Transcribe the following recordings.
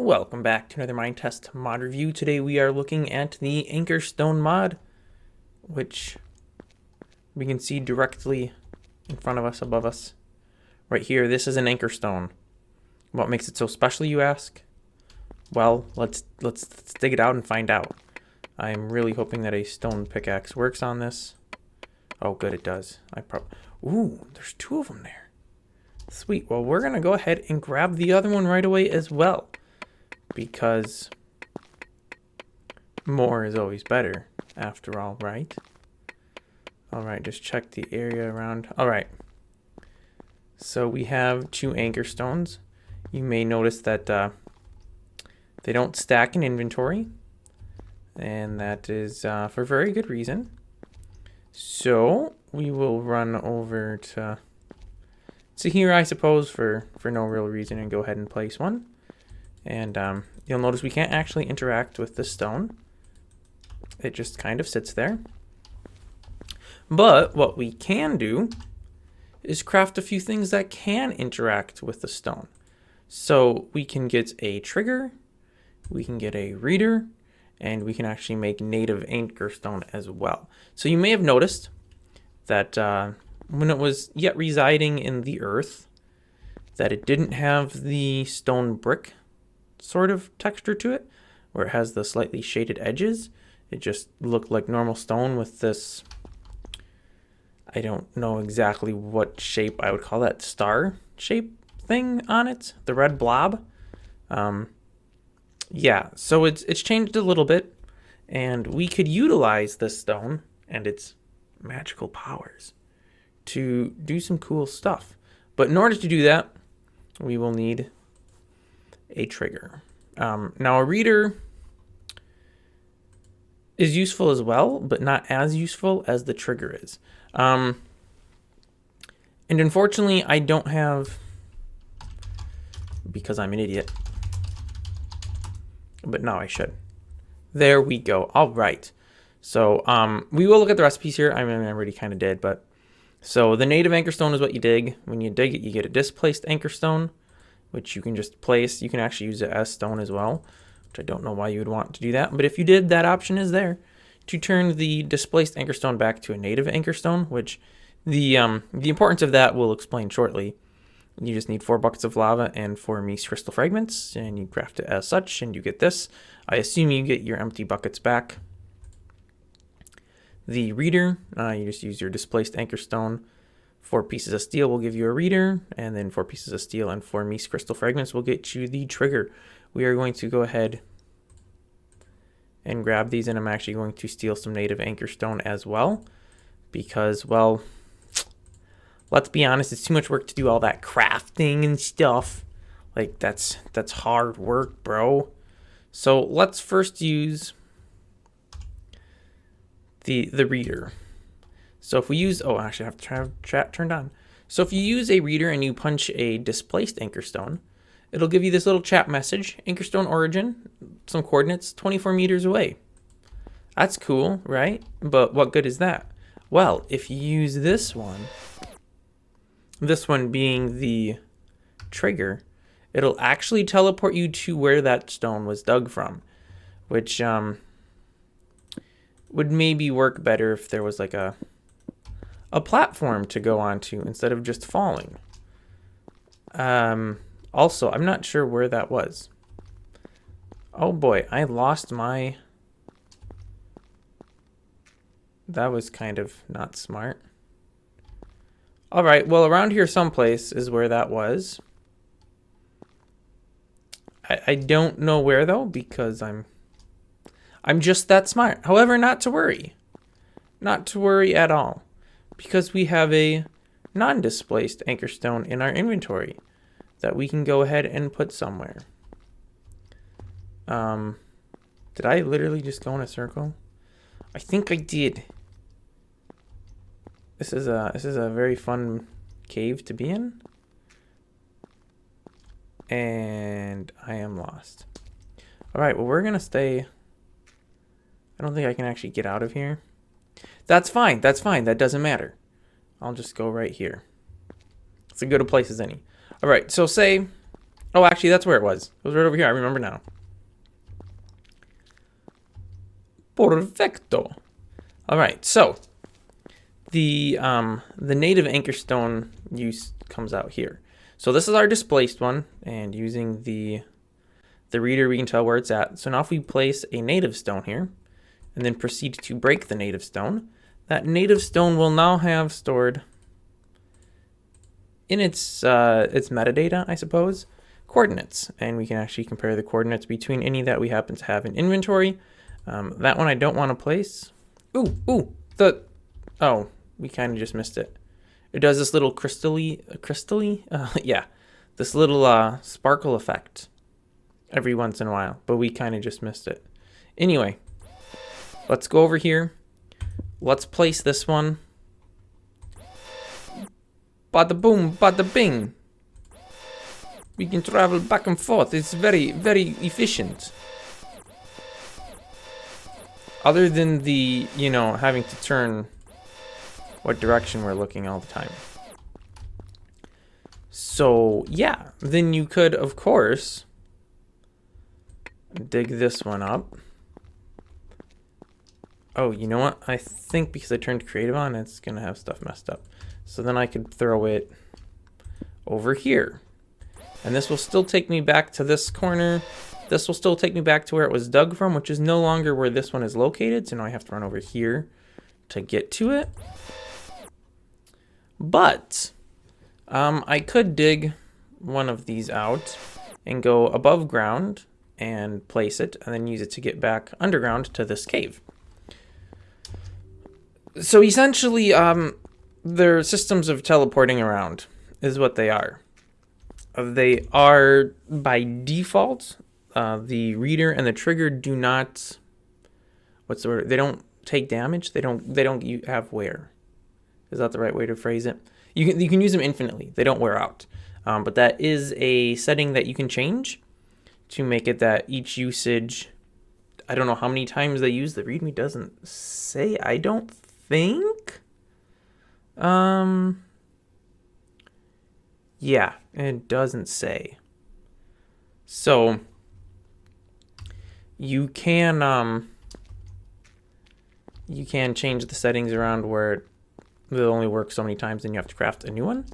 Welcome back to another Minetest mod review. Today we are looking at the Anchorstone mod, which we can see directly in front of us, above us. Right here, this is an Anchorstone. What makes it so special, you ask? Well, let's dig it out and find out. I'm really hoping that a stone pickaxe works on this. Oh, good, it does. Ooh, there's two of them there. Sweet. Well, we're gonna go ahead and grab the other one right away as well, because more is always better after all, right? All right, just check the area around. All right, so we have two anchor stones. You may notice that they don't stack in inventory, and that is for very good reason. So we will run over to here, I suppose, for no real reason, and go ahead and place one. And you'll notice we can't actually interact with the stone. It just kind of sits there. But what we can do is craft a few things that can interact with the stone. So we can get a trigger, we can get a reader, and we can actually make native Anchorstone as well. So you may have noticed that when it was yet residing in the earth, that it didn't have the stone brick sort of texture to it, where it has the slightly shaded edges. It just looked like normal stone with this, I don't know exactly what shape I would call that, star shape thing on it, the red blob. Yeah, so it's changed a little bit, and we could utilize this stone and its magical powers to do some cool stuff. But in order to do that, we will need a trigger. Now a reader is useful as well, but not as useful as the trigger is. And unfortunately, I don't have, because I'm an idiot, but now I should. There we go. All right. So we will look at the recipes here. I mean, I already kind of did, but so the native Anchorstone is what you dig. When you dig it, you get a displaced Anchorstone, which you can just place. You can actually use it as stone as well, which I don't know why you would want to do that. But if you did, that option is there to turn the displaced Anchorstone back to a native Anchorstone, which the importance of that we'll explain shortly. You just need 4 buckets of lava and 4 Mies crystal fragments, and you craft it as such, and you get this. I assume you get your empty buckets back. The reader, you just use your displaced Anchorstone. 4 pieces of steel will give you a reader, and then 4 pieces of steel and 4 Mies crystal fragments will get you the trigger. We are going to go ahead and grab these, and I'm actually going to steal some native Anchorstone as well, because, well, let's be honest, it's too much work to do all that crafting and stuff. Like, that's hard work, bro. So let's first use the reader. So if we use, oh, actually I have to have chat turned on. So if you use a reader and you punch a displaced Anchorstone, it'll give you this little chat message, Anchorstone origin, some coordinates 24 meters away. That's cool, right? But what good is that? Well, if you use this one being the trigger, it'll actually teleport you to where that stone was dug from, which would maybe work better if there was like a platform to go onto instead of just falling. Also, I'm not sure where that was. Oh boy, I lost my... That was kind of not smart. All right, well, around here someplace is where that was. I don't know where though, because I'm just that smart. However, not to worry. Not to worry at all, because we have a non-displaced Anchorstone in our inventory that we can go ahead and put somewhere. Did I literally just go in a circle? I think I did. This is a very fun cave to be in. And I am lost. All right, well, we're going to stay. I don't think I can actually get out of here. That's fine. That's fine. That doesn't matter. I'll just go right here. It's as good a place as any. All right, so say Oh, actually, that's where it was. It was right over here. I remember now. Perfecto. All right, so the native Anchorstone use comes out here. So this is our displaced one, and using the reader, we can tell where it's at. So now if we place a native stone here, and then proceed to break the native stone, that native stone will now have stored in its metadata, I suppose, coordinates, and we can actually compare the coordinates between any that we happen to have in inventory. That one I don't want to place. Oh, we kind of just missed it. It does this little yeah, this little sparkle effect every once in a while, but we kind of just missed it. Anyway, let's go over here. Let's place this one. Bada boom, bada bing. We can travel back and forth. It's very, very efficient. Other than the, having to turn what direction we're looking all the time. So, yeah. Then you could, of course, dig this one up. Oh, you know what? I think because I turned creative on, it's going to have stuff messed up. So then I could throw it over here. And this will still take me back to this corner. This will still take me back to where it was dug from, which is no longer where this one is located. So now I have to run over here to get to it. But I could dig one of these out and go above ground and place it and then use it to get back underground to this cave. So essentially, they're systems of teleporting around is what they are. They are by default, the reader and the trigger do not, what's the word? They don't take damage. They don't have wear. Is that the right way to phrase it? You can use them infinitely. They don't wear out. But that is a setting that you can change to make it that each usage, I don't know how many times they use. The README doesn't say. I don't think. Yeah, it doesn't say. So you can change the settings around where it only works so many times and you have to craft a new one.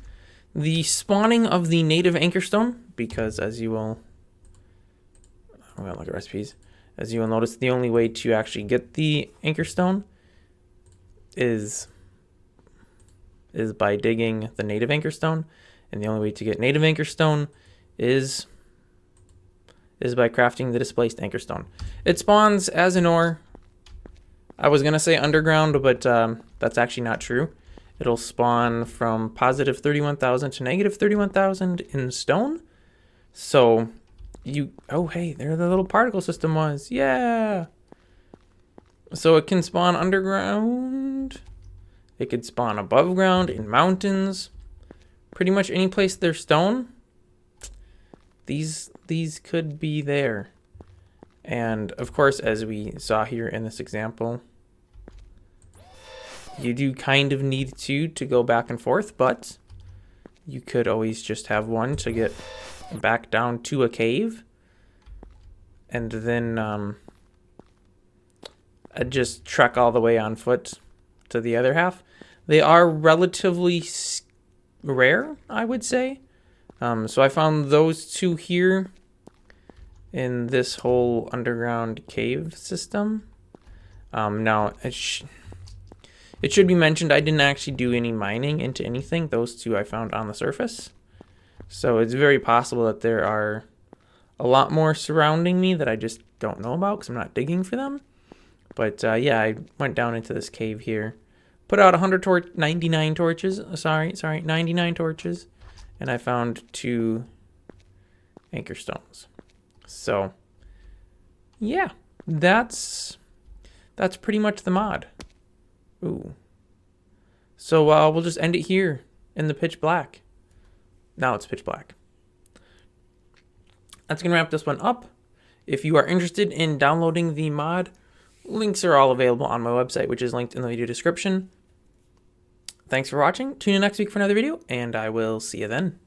The spawning of the native Anchorstone, because as you will, I'm gonna look at recipes. As you will notice, the only way to actually get the Anchorstone is by digging the native Anchorstone, and the only way to get native Anchorstone is by crafting the displaced Anchorstone. It spawns as an ore. I was gonna say underground, but that's actually not true. It'll spawn from positive 31,000 to negative 31,000 in stone. So oh hey, there the little particle system was. Yeah. So it can spawn underground. It could spawn above ground, in mountains. Pretty much any place there's stone. These could be there. And of course, as we saw here in this example, you do kind of need to go back and forth, but you could always just have one to get back down to a cave. And then just trek all the way on foot to the other half. They are relatively rare, I would say. So I found those two here in this whole underground cave system. Now, it should be mentioned I didn't actually do any mining into anything. Those two I found on the surface. So it's very possible that there are a lot more surrounding me that I just don't know about because I'm not digging for them. But yeah, I went down into this cave here. Put out 99 torches. Sorry, 99 torches. And I found 2 Anchorstones. So, yeah, that's pretty much the mod. Ooh. So we'll just end it here in the pitch black. Now it's pitch black. That's going to wrap this one up. If you are interested in downloading the mod, links are all available on my website, which is linked in the video description. Thanks for watching. Tune in next week for another video, and I will see you then.